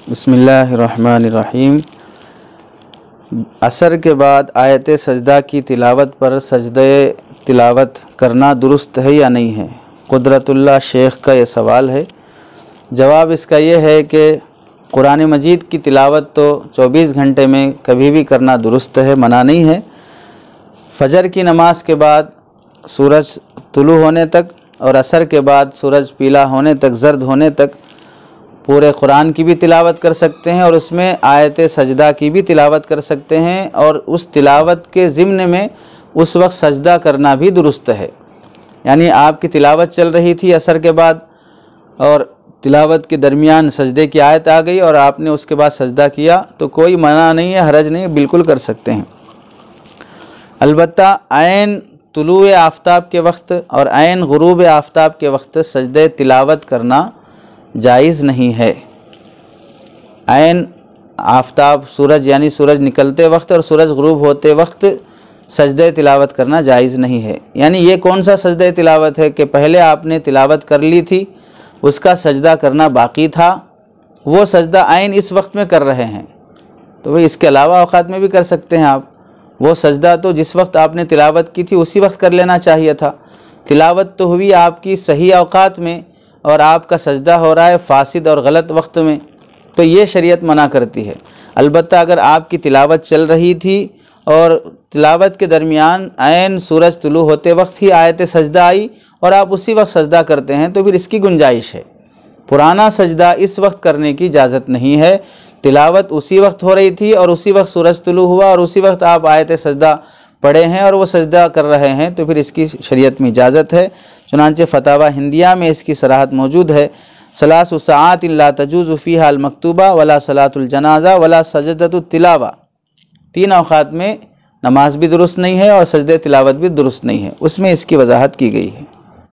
بسم اللہ الرحمن الرحیم۔ عصر کے بعد آیت سجدہ کی تلاوت پر سجدہ تلاوت کرنا درست ہے یا نہیں ہے؟ قدرت اللہ شیخ کا یہ سوال ہے۔ جواب اس کا یہ ہے کہ قرآن مجید کی تلاوت تو 24 گھنٹے میں کبھی بھی کرنا درست ہے، منع نہیں ہے۔ فجر کی نماز کے بعد سورج طلوع ہونے تک اور عصر کے بعد سورج پیلا ہونے تک، زرد ہونے تک پورے قرآن کی بھی تلاوت کر سکتے ہیں اور اس میں آیت سجدہ کی بھی تلاوت کر سکتے ہیں، اور اس تلاوت کے ضمن میں اس وقت سجدہ کرنا بھی درست ہے۔ یعنی آپ کی تلاوت چل رہی تھی عصر کے بعد اور تلاوت کے درمیان سجدے کی آیت آ گئی اور آپ نے اس کے بعد سجدہ کیا تو کوئی منع نہیں ہے، حرج نہیں ہے، بالکل کر سکتے ہیں۔ البتہ عین طلوع آفتاب کے وقت اور عین غروب آفتاب کے وقت سجدہ تلاوت کرنا جائز نہیں ہے۔ عین آفتاب سورج یعنی سورج نکلتے وقت اور سورج غروب ہوتے وقت سجدہ تلاوت کرنا جائز نہیں ہے۔ یعنی یہ کون سا سجدہ تلاوت ہے کہ پہلے آپ نے تلاوت کر لی تھی، اس کا سجدہ کرنا باقی تھا، وہ سجدہ عین اس وقت میں کر رہے ہیں، تو اس کے علاوہ اوقات میں بھی کر سکتے ہیں آپ۔ وہ سجدہ تو جس وقت آپ نے تلاوت کی تھی اسی وقت کر لینا چاہیے تھا۔ تلاوت تو ہوئی آپ کی صحیح اوقات میں اور آپ کا سجدہ ہو رہا ہے فاسد اور غلط وقت میں، تو یہ شریعت منع کرتی ہے۔ البتہ اگر آپ کی تلاوت چل رہی تھی اور تلاوت کے درمیان عین سورج طلوع ہوتے وقت ہی آیت سجدہ آئی اور آپ اسی وقت سجدہ کرتے ہیں تو پھر اس کی گنجائش ہے۔ پرانا سجدہ اس وقت کرنے کی اجازت نہیں ہے۔ تلاوت اسی وقت ہو رہی تھی اور اسی وقت سورج طلوع ہوا اور اسی وقت آپ آیت سجدہ پڑھے ہیں اور وہ سجدہ کر رہے ہیں تو پھر اس کی شریعت میں اجازت ہے۔ چنانچہ فتاوی ہندیہ میں اس کی صراحت موجود ہے۔ ثلاث ساعات لا تجوز فیہا المکتوبہ ولا صلاۃ الجنازہ ولا سجدۃ التلاوہ، 3 اوقات میں نماز بھی درست نہیں ہے اور سجدہ تلاوت بھی درست نہیں ہے، اس میں اس کی وضاحت کی گئی ہے۔